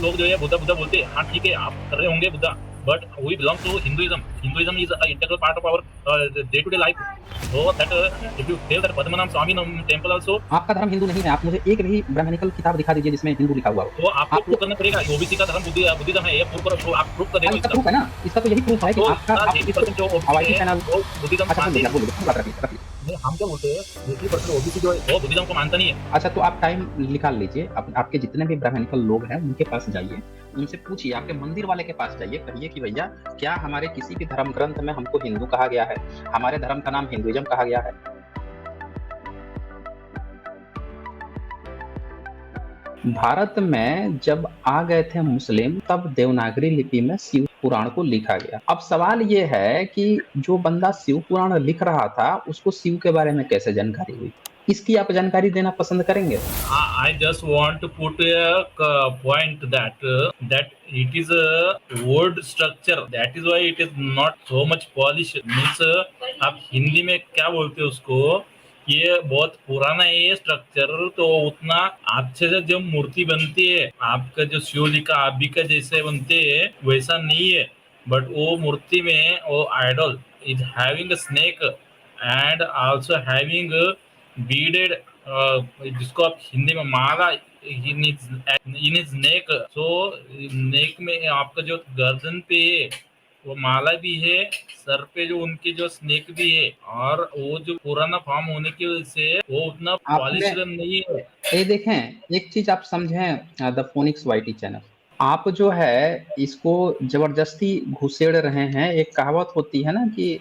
लोग जो है बुद्धा बुद्धा बोलते हैं, हाँ ठीक है आप कर रहे होंगे Buddha, but we belong to Hinduism. Hinduism is a integral part of our day to day life. So that if you feel that Padmanabh Swami temple also, आपका धर्म हिंदू नहीं है, आप मुझे एक भी ब्राह्मणिकल किताब दिखा दीजिए जिसमें हिंदू लिखा हुआ हो। तो आपको प्रूव आपको करना पड़ेगा ओबीसी का धर्म बुद्धिज्म है, ये प्रूव करो, तो आप प्रूव कर हाँ, देखो इसका इसका. प्रूफ है ना, इसका तो यही प्रूफ है कि तो आपका इसका आप इसको 80% जो ओबीसी हवाई है चैनल। वो बुद्धिज्म अच्छा मानते बोलिए, आप नहीं. बोलिए, बात रखिए। नहीं, हम क्या बोलते हैं 80% ओबीसी जो है वो बुद्धिज्म को मानता नहीं है. अच्छा, तो आप टाइम निकाल लीजिए, आपके जितने भी ब्राह्मणिकल लोग हैं उनके पास जाइए, उनसे पूछिए, आपके मंदिर वाले के पास जाइए, कहिए कि भैया क्या हमारे किसी भी धर्म ग्रंथ में हमको हिंदू कहा गया है, हमारे धर्म का नाम हिंदुइज्म कहा गया है। भारत में जब आ गए थे मुस्लिम तब देवनागरी लिपि में शिव पुराण को लिखा गया। अब सवाल ये है कि जो बंदा शिव पुराण लिख रहा था उसको शिव के बारे में कैसे जानकारी हुई? इसकी आप जानकारी देना पसंद करेंगे? I just want to put a point that it is a word structure. That is why it is not so much polished. Means आप हिंदी में क्या बोलते हो उसको, ये बहुत पुराना है ये स्ट्रक्चर, तो उतना अच्छे से जो मूर्ति बनती है आपका जो शिवलिंग आप का जैसे बनते हैं वैसा नहीं है. बट वो मूर्ति में वो idol is having a snake and also having beaded, जिसको आप हिंदी में माला इन इज नेक. सो नेक में आपका जो गर्दन पे है वो माला भी है, सर पे जो उनके जो स्नेक भी है, और वो जो पुराना फॉर्म होने की वजह से वो उतना आपने पॉलिश नहीं है. ये देखें, एक चीज आप समझें, द फोनिक्स वाईटी चैनल, आप जो है इसको जबरदस्ती घुसेड़ रहे हैं। एक कहावत होती है ना कि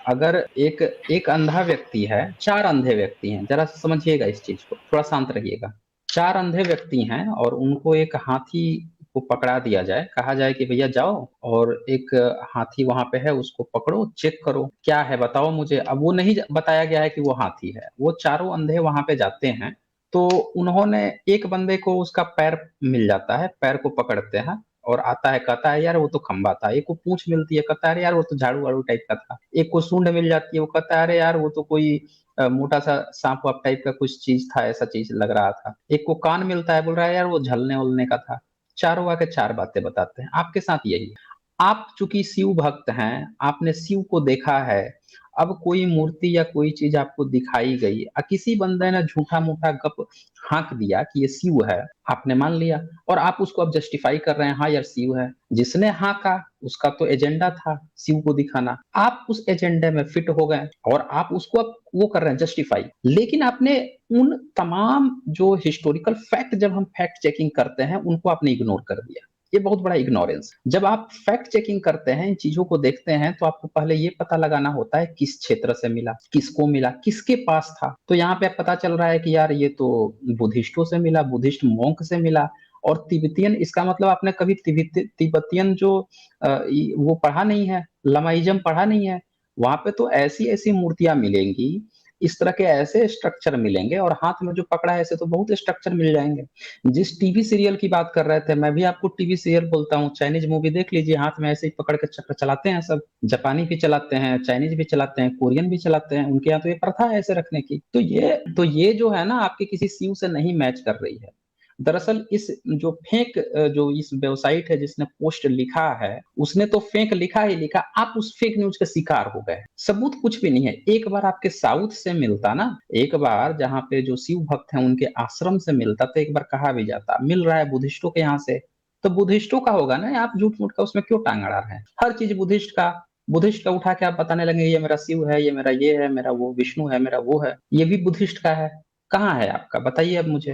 अगर एक एक अंधा व्यक्ति है, चार अंधे व्यक्ति हैं, जरा समझिएगा इस चीज को, थोड़ा शांत रहिएगा। चार अंधे व्यक्ति हैं और उनको एक हाथी को पकड़ा दिया जाए, कहा जाए कि भैया जाओ और एक हाथी वहां पे है, उसको पकड़ो, चेक करो क्या है बताओ मुझे। अब वो नहीं बताया गया है कि वो हाथी है, वो चारों अंधे वहां पे जाते हैं, तो उन्होंने एक बंदे को उसका पैर मिल जाता है, पैर को पकड़ते हैं और आता है, कहता है यार वो तो खंबा था। एक को पूंछ मिलती है, कहता है अरे यार वो तो झाड़ू वाड़ू टाइप का था। एक को सूंड मिल जाती है, वो कहता है अरे यार वो तो कोई मोटा सा सांप वाप टाइप का कुछ चीज था, ऐसा चीज लग रहा था। एक को कान मिलता है, बोल रहा है यार वो झलने उलने का था। चारों आके चार बातें बताते हैं। आपके साथ यही है। आप चूंकि शिव भक्त हैं, आपने शिव को देखा है, अब कोई मूर्ति या कोई चीज आपको दिखाई गई, किसी बंदे ने झूठा मूठा गप हाँक दिया कि ये शिव है, आपने मान लिया और आप उसको अब जस्टिफाई कर रहे हैं, हाँ यार शिव है। जिसने हाँका उसका तो एजेंडा था शिव को दिखाना, आप उस एजेंडे में फिट हो गए और आप उसको अब वो कर रहे हैं जस्टिफाई। लेकिन आपने उन तमाम जो हिस्टोरिकल फैक्ट, जब हम फैक्ट चेकिंग करते हैं, उनको आपने इग्नोर कर दिया। ये बहुत बड़ा इग्नोरेंस। जब आप फैक्ट चेकिंग करते हैं, इन चीजों को देखते हैं, तो आपको पहले ये पता लगाना होता है किस क्षेत्र से मिला, किसको मिला, किसके पास था। तो यहाँ पे पता चल रहा है कि यार ये तो बुद्धिस्टों से मिला, बुद्धिस्ट मोंक से मिला। और तिब्बतियन, इसका मतलब आपने कभी तिब्बतियन जो वो पढ़ा नहीं है, लमाइज्म पढ़ा नहीं है। वहां पे तो ऐसी ऐसी मूर्तियां मिलेंगी, इस तरह के ऐसे स्ट्रक्चर मिलेंगे, और हाथ में जो पकड़ा है ऐसे तो बहुत स्ट्रक्चर मिल जाएंगे। जिस टीवी सीरियल की बात कर रहे थे, मैं भी आपको टीवी सीरियल बोलता हूँ। चाइनीज मूवी देख लीजिए, हाथ में ऐसे ही पकड़ के चक्र चलाते हैं सब। जापानी भी चलाते हैं, चाइनीज भी चलाते हैं, कोरियन भी चलाते हैं, उनके यहाँ तो ये प्रथा है ऐसे रखने की। तो ये जो है ना, आपके किसी सीव से नहीं मैच कर रही है। दरअसल इस जो फेक जो इस वेबसाइट है जिसने पोस्ट लिखा है, उसने तो फेक लिखा ही लिखा, आप उस फेक न्यूज के शिकार हो गए। सबूत कुछ भी नहीं है। एक बार आपके साउथ से मिलता ना, एक बार जहाँ पे जो शिव भक्त हैं उनके आश्रम से मिलता, तो एक बार कहा भी जाता मिल रहा है बुद्धिस्टों के यहाँ से, तो बुद्धिस्टों का होगा ना। आप झूठ मूठ का उसमें क्यों टांग अड़ा रहे हैं? हर चीज बुद्धिस्ट का उठा के आप बताने लगे, ये मेरा शिव है, ये मेरा ये है, मेरा वो विष्णु है, मेरा वो है, ये भी बुद्धिस्ट का है। कहाँ है आपका, बताइए अब मुझे।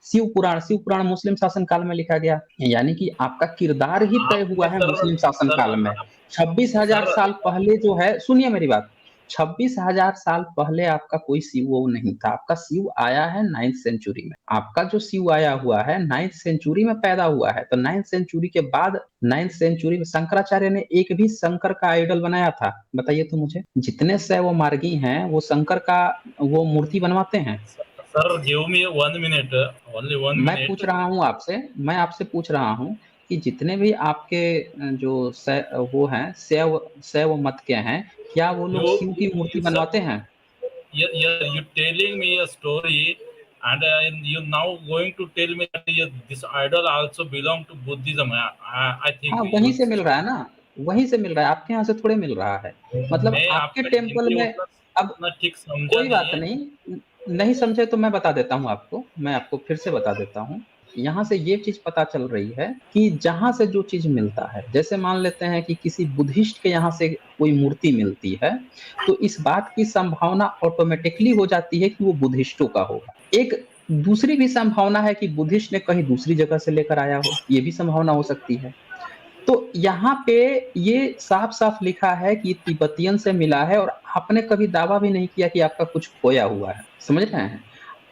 शिव पुराण मुस्लिम शासन काल में लिखा गया, यानी कि आपका किरदार ही तय हुआ आपने है सर मुस्लिम शासन सर काल में। 26,000 सर साल पहले जो है, सुनिए मेरी बात, 26,000 साल पहले आपका कोई शिव वो नहीं था। आपका शिव आया है 9th सेंचुरी में। आपका जो शिव आया हुआ है 9th सेंचुरी में पैदा हुआ है, तो 9th सेंचुरी के बाद 9th सेंचुरी में शंकराचार्य ने एक भी शंकर का आइडल बनाया था? बताइए तो मुझे। जितने शैव मार्गी हैं वो शंकर का वो मूर्ति बनवाते हैं। Sir give me 1 minute, only one मैं पूछ मिनट रहा हूँ आपसे, मैं आपसे पूछ रहा हूँ कि जितने भी आपके जो वो हैं शैव शैव मत के हैं, क्या वो लोग You, शिव की मूर्ति sir, बनवाते हैं? you telling me a story. and you now going to tell me that this idol also belong to Buddhism. I हाँ, think वहीं you से मिल रहा है ना, वहीं से मिल रहा है, आपके यहाँ से थोड़े मिल रहा है। मतलब मैं आपके आपका टेम्पल हिंदी में उतना अब उतना ठीक समझा कोई बात नहीं। नहीं, नहीं समझे तो मैं बता देता हूँ आपको, मैं आपको फिर से बता देता हूँ। यहाँ से ये चीज़ पता चल रही है कि जहाँ से जो चीज़ मिलता है, जैसे मान लेते हैं कि किसी बुद्धिस्ट के यहाँ से कोई मूर्ति मिलती है, तो इस बात की संभावना ऑटोमैटिकली हो जाती है कि वो बुद्धिस्टों का होगा। एक दूसरी भी संभावना है कि बुद्धिस्ट ने कहीं दूसरी जगह से लेकर आया हो, ये भी संभावना हो सकती है। तो यहाँ पे ये साफ-साफ लिखा है कि तिब्बतियन से मिला है और आपने कभी दावा भी नहीं किया कि आपका कुछ खोया हुआ है, समझ रहे हैं?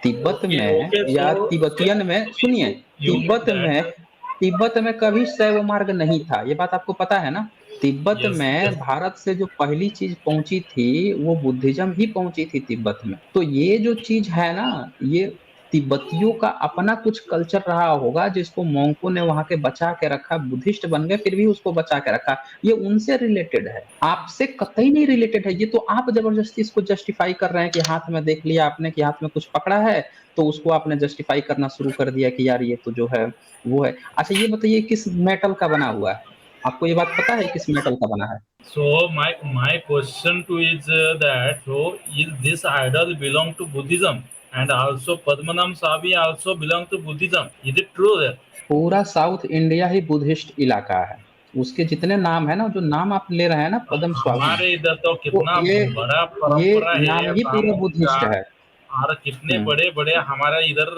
तिब्बत ओके में ओके या सो तिब्बतियन में सुनिए, यू मीन तिब्बत में दैट तिब्बत में कभी शैव मार्ग नहीं था, ये बात आपको पता है ना? तिब्बत यस में यस भारत से जो पहली चीज़ पहुँची थी, वो बुद्धिज़्म ही पहुँची थी तिब्बत में। तो ये जो चीज़ है ना, ये तिब्बतियों का अपना कुछ कल्चर रहा होगा जिसको मोंको ने वहाँ के बचा के रखा, बुद्धिस्ट बन गए फिर भी उसको बचा के रखा। ये उनसे रिलेटेड है, आपसे कतई नहीं रिलेटेड है। ये तो आप ज़बरदस्ती इसको जस्टिफाई कर रहे हैं कि हाथ में देख लिया आपने कि हाथ में कुछ पकड़ा है, तो उसको आपने जस्टिफाई करना शुरू कर दिया कि यार ये तो जो है, वो है। अच्छा ये बताइए किस मेटल का बना हुआ है? आपको ये बात पता है किस मेटल का बना है? so my question to is that so is this idol belong to Buddhism and also Padmanabh Swami also belong to Buddhism, is it true that पूरा साउथ इंडिया ही बुद्धिस्ट इलाका है। उसके जितने नाम है ना, जो नाम आप ले रहे हैं ना पद्म स्वामी, हमारे इधर तो तो कितना बड़ा ये परंपरा नाम है ही पूरा ब्राह्मण का, बुद्धिस्ट है। और कितने हुँ। बड़े बड़े हमारा इधर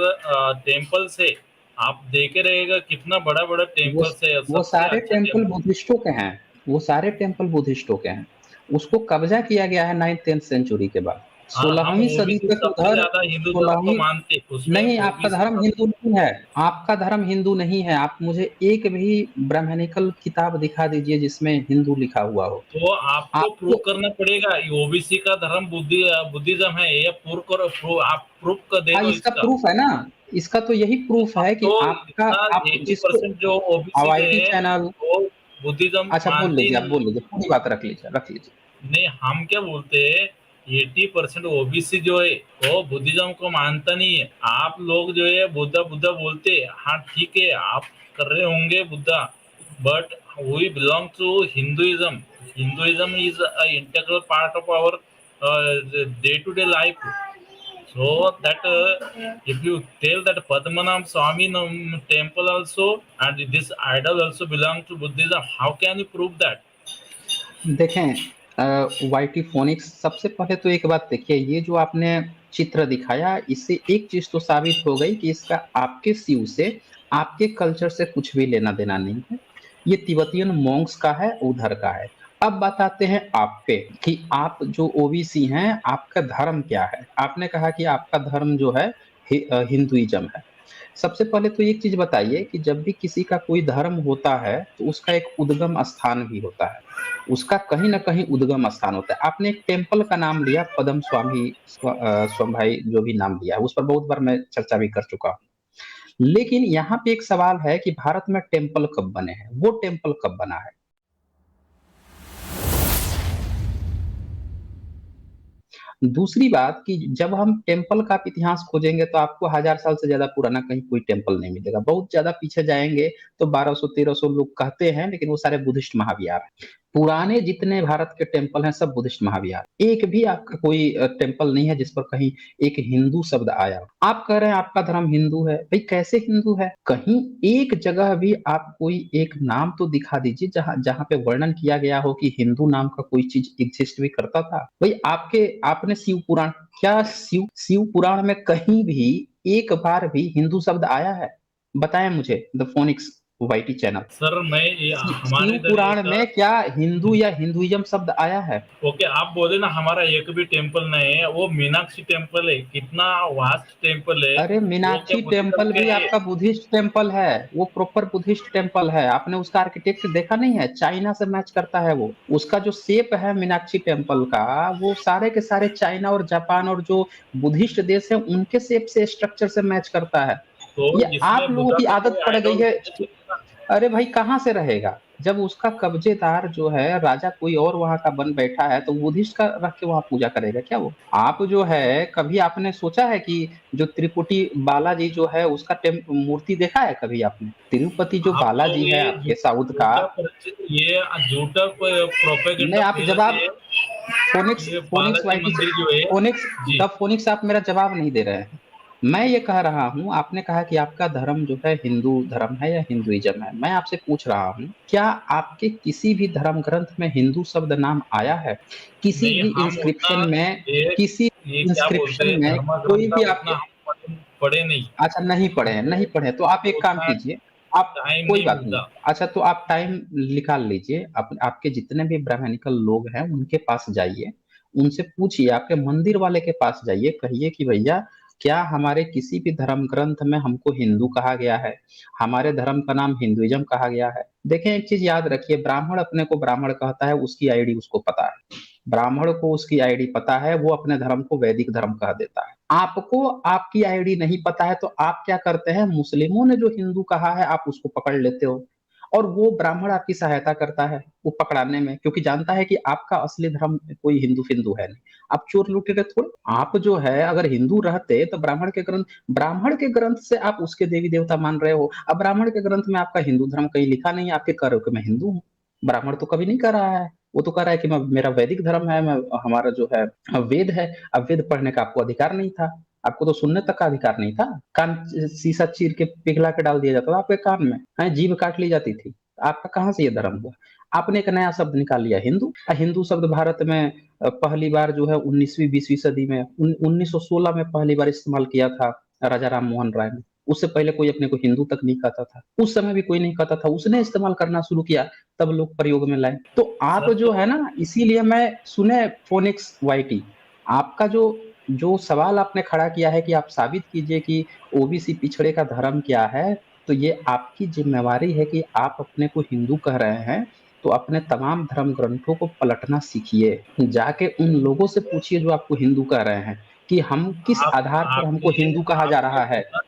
टेम्पल्स है। आप देखे रहेगा कितना बड़ा बड़ा वो टेम्पल्स है, वो सबसे सारे अच्छा टेम्पल टेम्पल। बुद्धिस्टों के हैं, वो सारे टेम्पल बुद्धिस्टों के हैं। उसको कब्ज़ा किया गया है 9th-10th सेंचुरी के बाद। और हम 16वीं सदी ओबीसी तक सबसे उधर ज्यादा हिंदू धर्म को 16वीं मानते, उसमें नहीं, आपका ओबीसी धर्म सब। हिंदू नहीं है, आपका धर्म हिंदू नहीं है। आप मुझे एक भी ब्राह्मणिकल किताब दिखा दीजिए जिसमें हिंदू लिखा हुआ हो। तो आपको प्रूव आपको करना पड़ेगा ओबीसी का धर्म बुद्धिज्म है, ये प्रूव करो, आप प्रूफ कर दे हाँ, दो इसका इसका। प्रूफ है ना, इसका तो यही प्रूफ अब है तो कि आपका इतना आप जिसको 80% जो ओबीसी वाईटी है चैनल वो बुद्धिज्म अच्छा बोल मानते ही लीजिए, आप नहीं बोल है। लीजिए, पूरी बात रख लीजिए, रख लीजिए। नहीं, हम क्या बोलते हैं, 80% ओबीसी जो है वो बुद्धिज्म को मानता नहीं है। आप लोग जो है बुद्धा बुद्धा बोलते हैं, हाँ ठीक है आप कर रहे होंगे Buddha, but we belong to Hinduism. Hinduism is a integral part of our day to day life. So that if you tell that Padmanabh Swami temple also and this idol also belong to Buddhism, how can you prove that? देखें YT phoenix सबसे पहले तो एक बात देखिए, ये जो आपने चित्र दिखाया इससे एक चीज़ तो साबित हो गई कि इसका आपके शिव से, आपके कल्चर से कुछ भी लेना-देना नहीं है। ये तिब्बतियन मॉन्क्स का है, उधर का है। अब बात आते हैं आप पे कि आप जो ओबीसी हैं, आपका धर्म क्या है? आपने कहा कि आपका धर्म जो है हिंदुइज़्म है। सबसे पहले तो एक चीज़ बताइए कि जब भी किसी का कोई धर्म होता है, तो उसका एक उद्गम स्थान भी होता है। उसका कहीं न कहीं उद्गम स्थान होता है। आपने एक टेम्पल का नाम लिया पद्म स्वामी स्वभाई जो भी नाम लिया है, उस पर बहुत बार मैं चर्चा भी कर चुका हूँ। लेकिन यहाँ पे एक सवाल है कि भारत में टेम्पल कब बने हैं? वो टेम्पल कब बना है? दूसरी बात कि जब हम टेम्पल का आप इतिहास खोजेंगे तो आपको 1000 साल से ज़्यादा पुराना कहीं कोई टेम्पल नहीं मिलेगा। बहुत ज़्यादा पीछे जाएँगे तो 1200-1300 लोग कहते हैं, लेकिन वो सारे बुद्धिस्ट महाविहार हैं। पुराने जितने भारत के टेम्पल हैं सब बुद्धिस्ट महाविहार। एक भी आपका कोई टेम्पल नहीं है जिस पर कहीं एक हिंदू शब्द आया हो। आप कह रहे हैं आपका धर्म हिंदू है, भई कैसे हिंदू है? कहीं एक जगह भी आप कोई एक नाम तो दिखा दीजिए जहाँ जहाँ पे वर्णन किया गया हो कि हिंदू नाम का कोई चीज़ एक्जिस्ट भी करता था। भई आपने शिव पुराण क्या शिव पुराण में कहीं भी एक बार भी हिंदू शब्द आया है? बताएँ मुझे the Phoenix YT channel. Sir मैं ये हमारे शिव इधर पुराण एक में क्या हिंदू या हिंदुइज़्म शब्द आया है? ओके आप बोले ना हमारा एक भी टेम्पल नहीं है, वो मीनाक्षी टेम्पल है, कितना वास्ट टेम्पल है। अरे वो क्या मीनाक्षी बुद्धिज्म टेम्पल के भी है? आपका बुद्धिस्ट टेम्पल है, वो प्रॉपर बुद्धिस्ट टेम्पल है। आपने उसका आर्किटेक्चर देखा नहीं है? चाइना से मैच करता है वो। उसका जो शेप है मीनाक्षी टेम्पल का, वो सारे के सारे चाइना और जापान और जो बुद्धिस्ट देश है, उनके शेप से स्ट्रक्चर से मैच करता है। तो ये आप इसमें लोगों बुद्धा की का आदत कोई पड़ गई आइडल है। है? अरे भाई कहाँ से रहेगा? जब उसका कब्जेदार जो है राजा कोई और वहां का बन बैठा है तो बुद्धिस्ट का रख के वहां पूजा करेगा क्या वो? आप जो है कभी आपने सोचा है कि जो त्रिपुटी बालाजी जो है उसका मूर्ति देखा है कभी आपने? तिरुपति जो आप तो बालाजी है ये आपके साउथ का, ये झूठा नहीं प्रोपेगेंडा आप फैला जवाब, के फोनिक्स ये फोनिक्स बालाजी वाईटी, मंदिर जो है। Phoenix, ji. द फोनिक्स आप मेरा जवाब नहीं दे रहे हैं। मैं ये कह रहा हूँ, आपने कहा कि आपका धर्म जो है हिंदू धर्म है या हिंदुइज्म है, मैं आपसे पूछ रहा हूँ क्या आपके किसी भी धर्म ग्रंथ में हिंदू शब्द नाम आया है? किसी नहीं, भी हम उतना इंस्क्रिप्शन में, ये किसी ये क्या बोलते इंस्क्रिप्शन हैं, में धर्म कोई ग्रंथ भी उतना आपके, हम पढ़े नहीं। अच्छा नहीं पढ़े हैं, नहीं हमको पढ़े हैं, तो आप एक काम उतना कीजिए, आप, टाइम कोई नहीं बात नहीं, मिलता। अच्छा तो आप टाइम निकाल लीजिए, आपके जितने भी ब्राह्मणिकल लोग हैं उनके पास जाइए, उनसे पूछिए, आपके मंदिर वाले के पास जाइए, कहिए कि भैया क्या हमारे किसी भी धर्म ग्रंथ में हमको हिंदू कहा गया है, हमारे धर्म का नाम हिंदुइज्म कहा गया है? देखें एक चीज याद रखिए, ब्राह्मण अपने को ब्राह्मण कहता है, उसकी आईडी उसको पता है, ब्राह्मण को उसकी आईडी पता है, वो अपने धर्म को वैदिक धर्म कह देता है। आपको आपकी आईडी नहीं पता है तो आप क्या करते हैं, मुस्लिमों ने जो हिंदू कहा है आप उसको पकड़ लेते हो, और वो ब्राह्मण आपकी सहायता करता है वो पकड़ाने में, क्योंकि जानता है कि आपका असली धर्म कोई हिंदू फिंदू है नहीं, आप चोर लुटेरे थोड़े। आप जो है अगर हिंदू रहते तो ब्राह्मण के ग्रंथ से आप उसके देवी देवता मान रहे हो, अब ब्राह्मण के ग्रंथ में आपका हिंदू धर्म कहीं लिखा नहीं है, आपके कह रहे हो कि मैं हिंदू हूँ, ब्राह्मण तो कभी नहीं कर रहा है, वो तो कह रहा है कि मैं, मेरा वैदिक धर्म है, मैं, हमारा जो है वेद है। अब वेद पढ़ने का आपको अधिकार नहीं था, आपको तो सुनने तक का अधिकार नहीं था, कान शीशा चीर के पिघला के डाल दिया जाता था आपके कान में, है जीभ काट ली जाती थी, आपका कहाँ से ये धर्म हुआ? आपने एक नया शब्द निकाल लिया हिंदू। हिंदू शब्द भारत में पहली बार जो है 19वीं 20वीं सदी में 1916 में पहली बार इस्तेमाल किया था राजा राम मोहन राय ने, उससे पहले कोई अपने को हिंदू तक नहीं कहता था, उस समय भी कोई नहीं कहता था, उसने इस्तेमाल करना शुरू किया तब लोग प्रयोग में लाए। तो आप सर जो तो है ना, इसीलिए मैं सुने फोनिक्स वाईटी, आपका जो जो सवाल आपने खड़ा किया है कि आप साबित कीजिए कि ओबीसी पिछड़े का धर्म क्या है, तो ये आपकी जिम्मेवारी है कि आप अपने को हिंदू कह रहे हैं तो अपने तमाम धर्म ग्रंथों को पलटना सीखिए, जाके उन लोगों से पूछिए जो आपको हिंदू कह रहे हैं कि हम किस आप आधार पर हमको आपने हिंदू कहा जा आपके रहा है। बुद्ध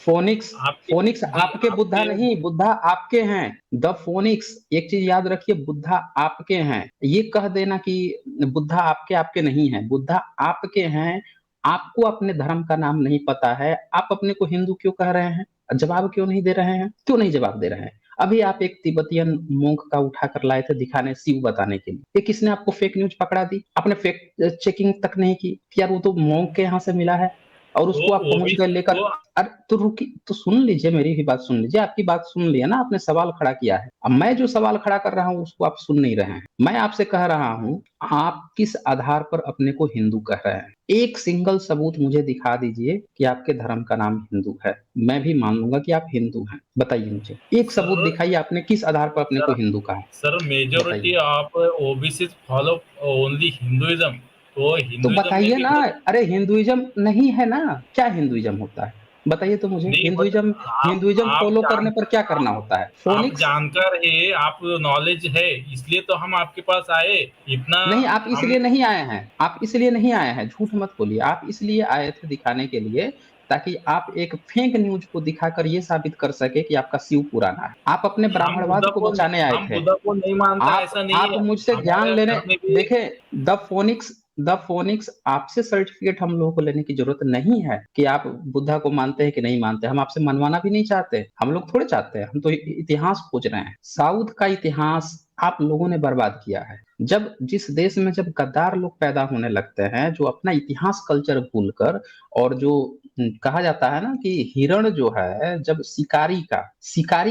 फोनिक्स, आपके फोनिक्स जी आपके, बुद्धा आपके नहीं, बुद्धा आपके हैं। द फोनिक्स, एक चीज याद रखिए, बुद्धा आपके हैं, ये कह देना कि बुद्धा आपके आपके नहीं है, बुद्धा आपके हैं। आपको अपने धर्म का नाम नहीं पता है, आप अपने को हिंदू क्यों कह रहे हैं? जवाब क्यों नहीं दे रहे हैं, क्यों नहीं जवाब दे रहे हैं? अभी आप एक तिब्बतियन मोंक का उठा कर लाए थे दिखाने, शिव बताने के लिए, ये किसने आपको फेक न्यूज पकड़ा दी? आपने फेक चेकिंग तक नहीं की कि यार वो तो मोंक के यहाँ से मिला है, और तो उसको आप वो पहुंच भी गए लेकर। तो अरे तो रुकी तो सुन लीजिए, मेरी भी बात सुन लीजिए, आपकी बात सुन लिया ना, आपने सवाल खड़ा किया है, अब मैं जो सवाल खड़ा कर रहा हूँ उसको आप सुन नहीं रहे हैं। मैं आपसे कह रहा हूँ आप किस आधार पर अपने को हिंदू कह रहे हैं? एक सिंगल सबूत मुझे दिखा दीजिए कि आपके धर्म का नाम हिंदू है, मैं भी मान लूंगा कि आप हिंदू हैं, बताइए मुझे एक सबूत सर दिखाइए, आपने किस आधार पर अपने को सर हिंदू कहा, सर मेजोरिटी बताइए। आप ओबीसी फॉलो ओनली हिंदुइज्म, तो तो हिंदुइज्म में बताइए भी ना, बहुत अरे हिंदुइज्म नहीं है ना, क्या हिंदुइज्म होता है? बताइए तो मुझे, नहीं बट हिंदुइज्म, हिंदुइज्म आप फॉलो करने जान पर क्या करना होता है? आप फोनिक्स, जानकार है, आप नॉलेज है, इसलिए तो हम आपके पास आए इतना। नहीं आप हम इसलिए नहीं आए हैं, आप इसलिए नहीं आए हैं, झूठ मत बोलिए, आप इसलिए आए थे दिखाने के लिए ताकि आप एक फेक न्यूज को दिखाकर ये साबित कर सके कि आपका शिव पुराना है, आप अपने ब्राह्मणवाद को बचाने आए थे। बुद्धा को नहीं मानता आप ऐसा नहीं आप है। मुझसे ज्ञान हमारे लेने, घर में भी देखें, द फोनिक्स, द फोनिक्स आपसे सर्टिफिकेट हम लोगों को लेने की जरूरत नहीं है कि आप बुद्धा को मानते हैं कि नहीं मानते, हम आपसे मनवाना भी नहीं चाहते, हम लोग थोड़े चाहते हैं, हम तो इतिहास खोज रहे हैं, साउथ का इतिहास आप लोगों ने बर्बाद किया है। जब जिस देश में जब गद्दार लोग पैदा होने लगते हैं जो अपना इतिहास कल्चर भूलकर, और जो कहा जाता है ना कि हिरण जो है जब शिकारी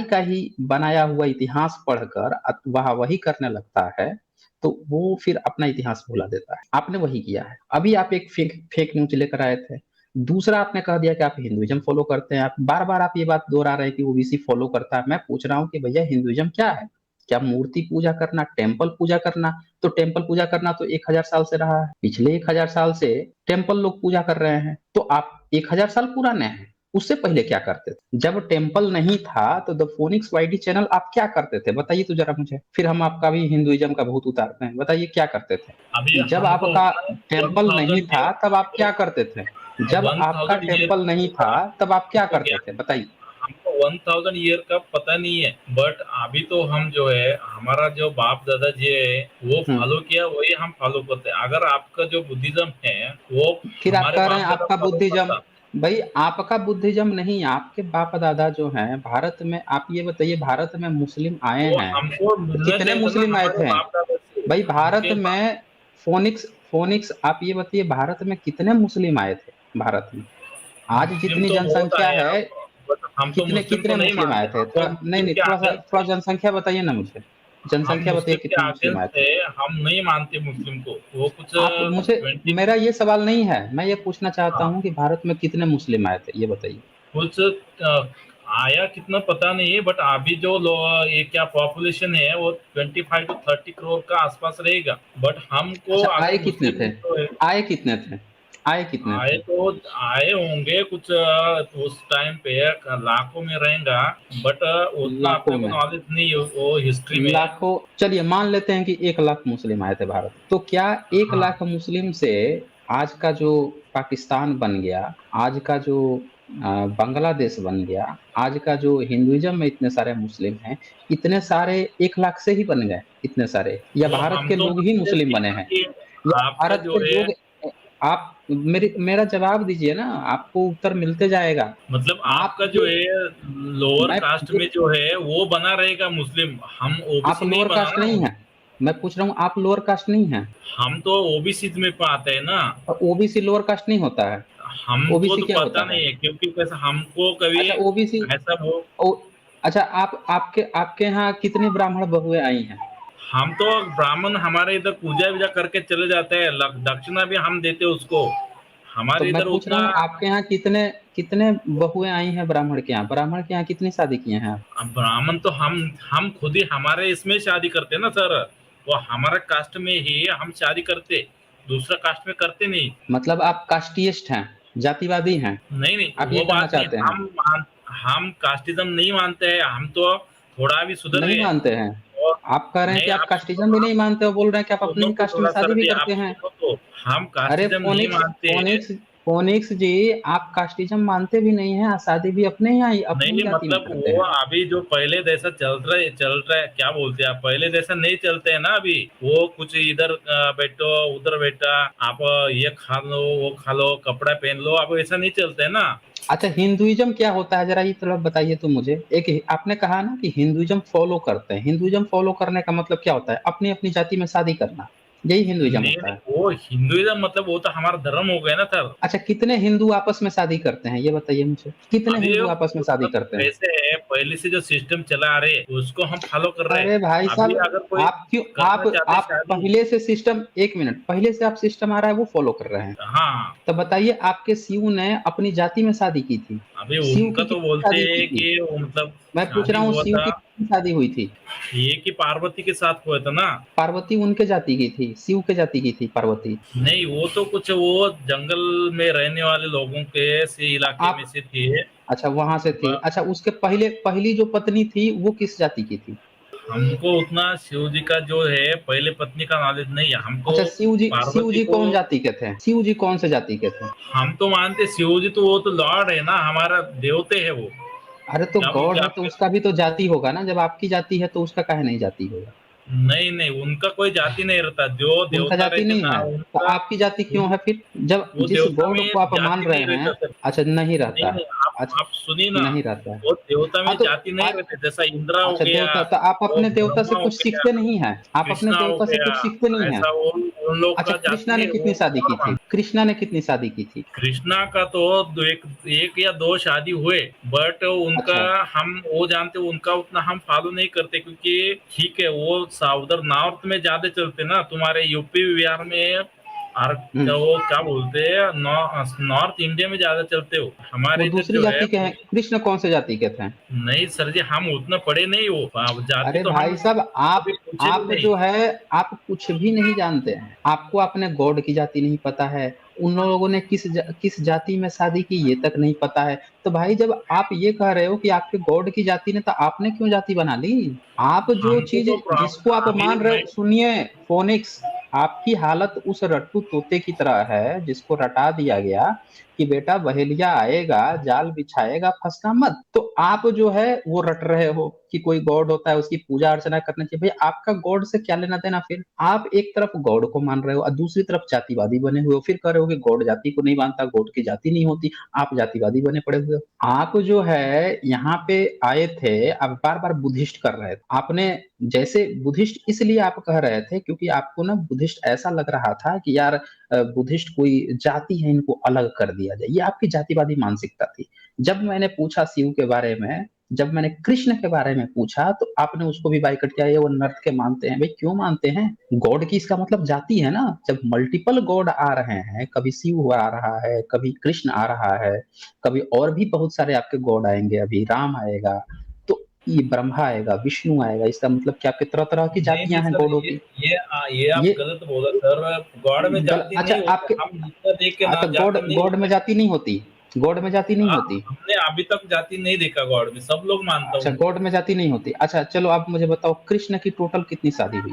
का ही बनाया हुआ इतिहास पढ़कर वह वही करने लगता है तो वो फिर अपना इतिहास भुला देता है, आपने वही किया है। अभी आप एक फेक न्यूज लेकर आए थे, दूसरा आपने कह दिया कि आप हिंदुइज्म फॉलो करते हैं, आप बार बार आप ये बात दोहरा रहे हैं कि ओबीसी फॉलो करता है, मैं पूछ रहा हूँ कि भैया हिंदुइज्म क्या है? क्या मूर्ति पूजा करना, टेम्पल पूजा करना? तो टेम्पल पूजा करना तो 1000 साल से रहा है, पिछले 1000 साल से टेम्पल लोग पूजा कर रहे हैं, तो आप 1000 साल पुराने हैं, उससे पहले क्या करते थे? जब टेम्पल नहीं था तो द फोनिक्स वाईटी चैनल आप क्या करते थे बताइए तो जरा मुझे, फिर हम आपका भी हिंदुइज्म का भूत उतारते हैं, बताइए क्या करते अभी थे जब हमको आपका होता है वन टेम्पल नहीं थाउजेंड था, ईयर तब आप क्या करते थे? जब वन आपका थाउजेंड ईयर टेम्पल नहीं था होगा तब आप क्या हमको करते थे ज्ञान बताइए? हमको 1000 ईयर का पता नहीं है, बट अभी तो हम जो है हमारा जो बाप दादा जी है वो फॉलो किया, वही हम फॉलो करते हैं। अगर आपका जो बुद्धिज्म है वो फिर आप हमारे कह रहे बाप हैं दादा आपका फॉलो बुद्धिज्म, करता। भाई आपका बुद्धिज्म नहीं, आपके बाप दादा जो हैं भारत में, आप ये बताइए भारत में मुस्लिम आए वो हैं हमको तो मिलना कितने चाहिए था ना मुस्लिम आए हमारे थे? बाप दादा से। भाई भारत उनके बाप में फोनिक्स फोनिक्स आप ये बताइए भारत में कितने मुस्लिम आए थे भारत में? आज मुस्लिम जितनी तो बहुत जनसंख्या आए है, हम, बट हम तो कितने मुस्लिम को कितने नहीं मुस्लिम आए मानते, थे? हम तो थोड़ा नहीं मुस्लिम नहीं, के अगेंस्ट थोड़ा जनसंख्या बताइए ना मुझे, हम जनसंख्या बताइए मुस्लिम के कितने मुस्लिम आए अगेंस्ट थे? है। हम नहीं मानते मुस्लिम को, वो कुछ आप मुझे, 20 मेरा ये सवाल नहीं है, मैं ये पूछना चाहता हाँ, हूँ कि भारत में कितने मुस्लिम आए थे ये बताइए। कुछ आया कितना पता नहीं है, बट अभी जो ये क्या पॉपुलेशन है वो 25 to 30 करोड़ का आसपास रहेगा। बट हमको अच्छा अगर आए कितने मुस्लिम थे? जो है, आए कितने थे? आए कितने आए थे? तो आए होंगे कुछ उस टाइम पे लाखों में रहेगा, बट उतना लाखों अपने को में? नॉलेज नहीं है वो हिस्ट्री में। लाखों, चलिए मान लेते हैं कि 1 लाख मुस्लिम आए थे भारत, तो क्या एक हाँ लाख मुस्लिम से आज का जो पाकिस्तान बन गया, आज का जो बांग्लादेश बन गया, आज का जो हिंदुइज्म में इतने सारे मुस्लिम हैं, इतने सारे 1 लाख से ही बन गए इतने सारे, या वो भारत हम के तो लोग ही मानते मुस्लिम थे बने हैं? कि या आपका भारत जो के है, लोग, आप मेरा जवाब दीजिए ना, आपको उत्तर मिलते जाएगा। मतलब आप आपका जो जो, है लोअर मैं कास्ट ये, में जो है वो बना रहेगा मुस्लिम, हम आप ओबीसी नहीं लोअर बना कास्ट ना। नहीं है, मैं पूछ रहा हूँ आप लोअर कास्ट नहीं है? हम तो ओबीसी में पाते हैं ना। ओबीसी लोअर कास्ट नहीं होता है? हमको ओबीसी तो क्या पता होता है? नहीं है, क्योंकि कैसे हमको कभी अच्छा ओबीसी, ऐसा हो। ओ, अच्छा आप आपके आपके यहाँ कितनी ब्राह्मण बहुएं आई हैं? हम तो ब्राह्मण हमारे इधर पूजा वूजा करके चले जाते हैं, दक्षिणा भी हम देते हैं उसको, तो हमारे मैं इधर पूछ रहा उतना। हूँ आपके यहाँ कितने कितने बहुएं आई हैं ब्राह्मण के यहाँ? ब्राह्मण के यहाँ कितनी शादी किए हैं आप? अब ब्राह्मण तो हम खुद ही हमारे इसमें शादी करते हैं ना सर, वो हमारे कास्ट में ही हम शादी करते, दूसरा कास्ट में करते नहीं। मतलब आप कास्टिस्ट हैं, जातिवादी हैं, नहीं नहीं आप ये वो कहना बात नहीं, चाहते हैं? हम कास्टिज्म नहीं मानते हैं, हम तो थोड़ा भी सुधर नहीं गए। मानते हैं? और आप कह रहे हैं नहीं, कि आप आप सुनो, कास्टिज्म भी नहीं मानते हो, बोल रहे हैं कि आप अपनी सुनो ही तो कास्ट में थोड़ा शादी सर भी जी, आप करते हैं। सुनो तो, हम अरे कास्टिज्म नहीं फोनिक्स मानते हैं। फोनिक्स फोनिक्स जी, आप कास्टिज्म मानते भी नहीं हैं, शादी भी अपने यहाँ ही अपनी ही नहीं जाति में मतलब करते वो हैं। अभी जो पहले जैसा चल रहा है क्या बोलते हैं आप, पहले जैसा नहीं चलते हैं ना अभी। वो कुछ इधर बैठो उधर बैठा, आप ये खा लो वो खा लो कपड़ा पहन लो, अब ऐसा नहीं चलते है ना। अच्छा हिंदुइज्म क्या होता है, जरा ये थोड़ा बताइए तो मुझे। एक आपने कहा ना कि हिंदुइज्म फॉलो करते हैं, हिंदुइज्म फॉलो करने का मतलब क्या होता है? अपनी अपनी जाति में शादी करना, यही हिंदुइज्म नहीं होता नहीं है? वो हिंदुइज्म मतलब वो तो हमारा धर्म हो गया ना सर। अच्छा कितने हिंदू आपस में शादी करते हैं ये बताइए मुझे, कितने अभी हिंदू आपस में शादी मतलब करते हैं? कैसे है, पहले से जो सिस्टम चला आ रहे उसको हम फॉलो कर रहे हैं। अरे भाई अभी साहब, अगर कोई आप क्यों, करना चाहते आप शादी। पहले से सिस्टम, एक मिनट, पहले से आप सिस्टम आ रहा है वो फॉलो कर रहे हैं? हाँ, तो बताइए आपके शिव ने अपनी जाति में शादी की थी, अभी शिव उनका की तो कितनी बोलते शादी की हैं थी? कि वो मतलब मैं पूछ रहा शादी हूँ हुआ शिव था, की कितनी शादी हुई थी? ये कि पार्वती के साथ हुआ था ना। पार्वती उनके जाति की थी, शिव के जाति की थी पार्वती? नहीं वो तो कुछ वो जंगल में रहने वाले लोगों के से इलाके में आप, से थी। अच्छा वहां से थी, ब- अच्छा उसके पहले पहली जो पत्नी थी वो किस जाति की थी? हमको उतना शिव जी का जो है पहले पत्नी का नॉलेज नहीं है हमको। अच्छा शिव पार्वती जी को कौन जाति के थे? शिव जी कौन से जाति के थे? हम तो मानते शिव जी तो वो तो लॉर्ड है ना, हमारा देवते है वो। अरे तो क्या बोलते गॉड हैं है तो आपके। उसका भी तो जाति होगा ना, जब आपकी जाति है तो उसका काहे नहीं जाति होगा? नहीं नहीं उनका कोई जाति नहीं रहता, जो उनका देवता जाति रहते नहीं ना है तो उनका। आपकी जाति क्यों है फिर? जब वो जिस देवता गॉड में को आप मान जाति रहे नहीं हैं, रहता सर। अच्छा नहीं नहीं रहता नहीं है, अच्छा आप सुनिए ना, नहीं रहता है, वो देवता हाँ में तो जाति नहीं रहते, जैसा इंद्रा हो अच्छा गया, देवता, तो आप वो अपने देवता से ब्रह्मा हो कुछ गया, सीखते नहीं हैं? आप अपने कृष्णा हो देवता से गया, कुछ सीखते नहीं हैं? ऐसा वो उन लोग अच्छा का जाति कृष्णा ने है, कितनी वो शादी की और थी? मानते। कृष्णा ने कितनी शादी की थी? कृष्णा का तो एक या दो शादी हुए, बट उनका अच्छा, हम वो जानते, उनका उतना हम फॉलो नहीं करते, क्योंकि ठीक है वो उधर नॉर्थ में ज्यादा चलते ना, तुम्हारे यूपी बिहार में और हम्म, वो क्या बोलते हैं नॉर्थ इंडिया में ज्यादा चलते हो, वो हमारे इधर दूसरी जो है। जाति के हैं, कृष्ण कौन से जाति के थे? नहीं सर जी हम उतना पढ़े नहीं हो, अब जाति अरे तो हम भाई साहब, कभी पूछे भी आप नहीं। जो है, आप कुछ भी नहीं जानते हैं, आपको अपने गॉड की जाति नहीं पता है, उन लोगों ने किस जाति में शादी की ये तक नहीं पता है। तो भाई जब आप ये कह रहे हो कि आपके गॉड की जाति ने, तो आपने क्यों जाति बना ली? आप जो हमको चीज तो जिसको आप अभी मान रहे मैं हो, सुनिए फोनिक्स, आपकी हालत उस रट्टू तोते की तरह है जिसको रटा दिया गया कि बेटा बहेलिया आएगा, जाल बिछाएगा, फंसना मत। तो आप जो है वो रट रहे हो कि कोई गॉड होता है, उसकी पूजा अर्चना करनी चाहिए। भाई आपका गॉड से क्या लेना देना? फिर आप एक तरफ गॉड को मान रहे हो और दूसरी तरफ जातिवादी बने हुए हो, फिर कह रहे हो कि गॉड जाति को नहीं मानता, गॉड की जाति नहीं होती, आप जातिवादी बने पड़े हुए हो। आप जो है यहाँ पे आए थे, आप बार बार बुद्धिस्ट कर रहे थे। आपने जैसे बुद्धिस्ट इसलिए आप कह रहे थे क्योंकि आपको ना बुद्धिस्ट ऐसा लग रहा था कि यार बुद्धिस्ट कोई जाति है, इनको अलग कर दिया जाए, ये आपकी जातिवादी मानसिकता थी। जब मैंने पूछा शिव के बारे में, जब मैंने कृष्ण के बारे में पूछा, तो आपने उसको भी बाइकआउट किया, ये वो नर्क के मानते हैं। भाई क्यों मानते हैं? गॉड की इसका मतलब जाति है ना। जब मल्टीपल गॉड आ रहे हैं, कभी शिव आ रहा है, कभी कृष्ण आ रहा है, कभी और भी बहुत सारे आपके गॉड आएंगे, अभी राम आएगा, तो ये ब्रह्मा आएगा, विष्णु आएगा, इसका मतलब क्या आपके तरह तरह की नहीं नहीं जातियां हैं सर, गॉडों की। ये आप ये गलत बोला सर। गॉड में जाति अच्छा नहीं होते, आपके, हम दूसरा देख के ना तो गॉड जाति नहीं गॉड में होते। जाति नहीं होती, गॉड में जाति नहीं होती। हमने अभी तक जाति नहीं देखा गॉड में, सब लोग मानता अच्छा उनको। गॉड में जाति नहीं होती। अच्छा चलो आप मुझे बताओ, कृष्ण की टोटल कितनी शादी हुई?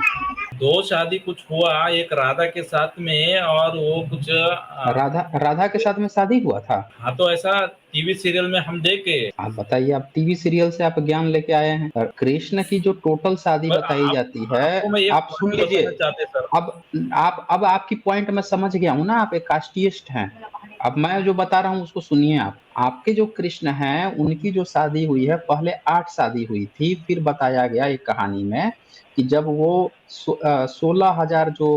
दो शादी कुछ हुआ, एक राधा के साथ में, और वो कुछ राधा राधा के साथ में शादी हुआ था? हाँ, तो ऐसा टीवी सीरियल में हम देखे। आप बताइए, आप टीवी सीरियल से आप ज्ञान लेके आए हैं। और कृष्ण की जो टोटल शादी पर बताई जाती है, आपको मैं एक आप सुन पॉइंट लीजिए। बताना चाहते सर। अब अब आपकी पॉइंट मैं समझ गया हूं ना, आप एक कास्टिस्ट हैं। अब मैं जो बता रहा हूँ उसको सुनिए आप। आपके जो कृष्ण हैं उनकी जो शादी हुई है, पहले 8 शादी हुई थी, फिर बताया गया एक कहानी में कि जब वो 16,000 जो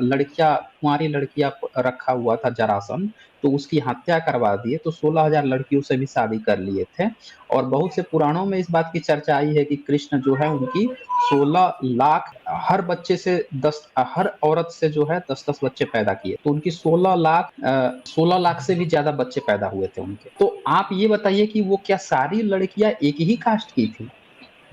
लड़कियां, कुंवारी लड़कियां रखा हुआ था जरासंध, तो उसकी हत्या करवा दिए, तो 16,000 लड़कियों से भी शादी कर लिए थे। और बहुत से पुराणों में इस बात की चर्चा आई है कि कृष्ण जो है उनकी 16 लाख, हर बच्चे से 10, हर औरत से जो है 10-10 बच्चे पैदा किए, तो उनकी 16 लाख से भी ज्यादा बच्चे पैदा हुए थे उनके। तो आप ये बताइए कि वो क्या सारी लड़कियां एक ही कास्ट की थी?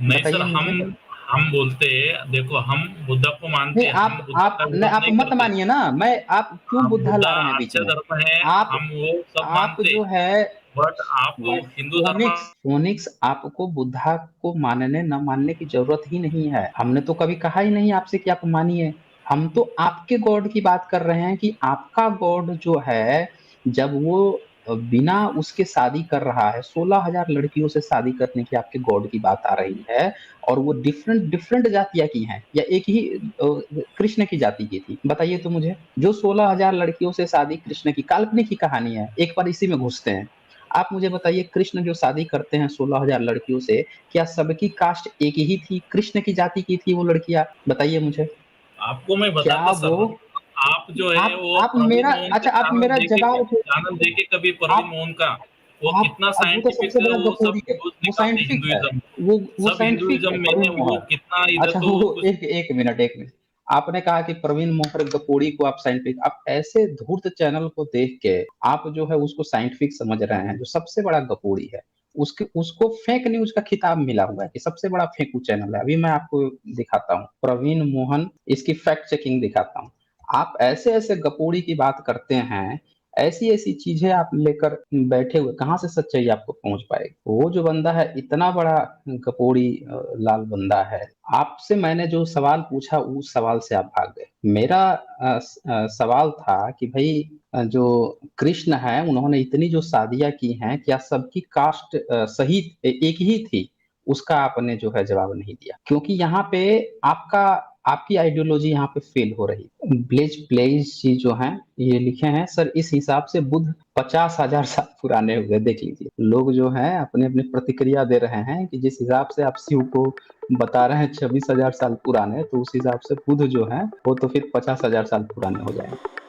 नहीं सर, बताइए मुझे। हम बोलते, देखो हम बुद्धा को मानते नहीं हैं, हम बुद्धा आप का नहीं, विरोध आप नहीं मत करते। मानिए ना। मैं, आप क्यों हम बुद्धा बुद्धा ला रहे हैं बीच अच्छा में? धर्म है, आप हम वो सब आप मानते। जो है बट आप हिंदू धर्म। फोनिक्स, आपको बुद्धा को मानने न मानने की जरूरत ही नहीं है। हमने तो कभी कहा ही नहीं आपसे कि आप मानिए। हम तो आपके गॉड की बात कर रहे हैं कि आपका गॉड जो है, जब वो बिना उसके शादी कर रहा है, 16,000 लड़कियों से शादी करने की आपके गॉड की बात आ रही है, और वो डिफरेंट डिफरेंट जातियां की हैं या एक ही कृष्ण की जाति की थी? बताइए तो मुझे। जो 16,000 लड़कियों से शादी कृष्ण की काल्पनिक ही कहानी है, एक बार इसी में घुसते हैं। आप मुझे बताइए, कृष्ण जो शादी करते हैं 16,000 लड़कियों से, क्या सबकी कास्ट एक ही थी, कृष्ण की जाति की थी वो लड़कियां? बताइए मुझे। आपको मैं क्या बताता वो, सर। आप जो है वो आप प्रवीण मेरा, मोहन के अच्छा आप चैनल मेरा देखे, जवाब, कभी प्रवीण आप मोहन का, वो आप कितना अब वो तो साइंटिफिक सबसे बड़ा वो सब गपोरी है, न्यूज वो निकालते साइंटिफिक है। हिंदुइज्म। वो सब साइंटिफिक है हिंदुइज्म प्रवीण में वो मोहन। कितना इधर अच्छा तो वो कुछ। एक मिनट, एक मिनट। आपने कहा कि प्रवीण मोहन गपोड़ी को आप साइंटिफिक, आप ऐसे धूर्त चैनल को देख के आप जो है उसको साइंटिफिक समझ रहे हैं, जो सबसे बड़ा गपोड़ी है। उसके उसको फेक न्यूज का खिताब मिला हुआ है कि सबसे बड़ा फेकू चैनल है। अभी मैं आपको दिखाता हूँ प्रवीण मोहन, इसकी फैक्ट चेकिंग दिखाता हूँ। आप ऐसे ऐसे गपोड़ी की बात करते हैं, ऐसी ऐसी चीजें आप लेकर बैठे हुए, कहाँ से सच्चाई आपको पहुंच पाएगी? वो जो बंदा है इतना बड़ा गपोड़ी लाल बंदा है। आपसे मैंने जो सवाल पूछा उस सवाल से आप भाग गए। मेरा सवाल था कि भाई जो कृष्ण है उन्होंने इतनी जो शादियां की हैं, क्या सबकी कास्ट सही एक ही थी? उसका आपने जो है जवाब नहीं दिया, क्योंकि यहाँ पे आपका, आपकी आइडियोलॉजी यहाँ पे फेल हो रही है। ब्लेज प्लेज जी जो हैं ये लिखे हैं, सर इस हिसाब से बुद्ध 50,000 साल पुराने हुए। देख लीजिए, लोग जो हैं अपने अपने प्रतिक्रिया दे रहे हैं कि जिस हिसाब से आप शिव को बता रहे हैं 26,000 साल पुराने, तो उस हिसाब से बुद्ध जो है वो तो फिर 50,000 साल पुराने हो जाएंगे।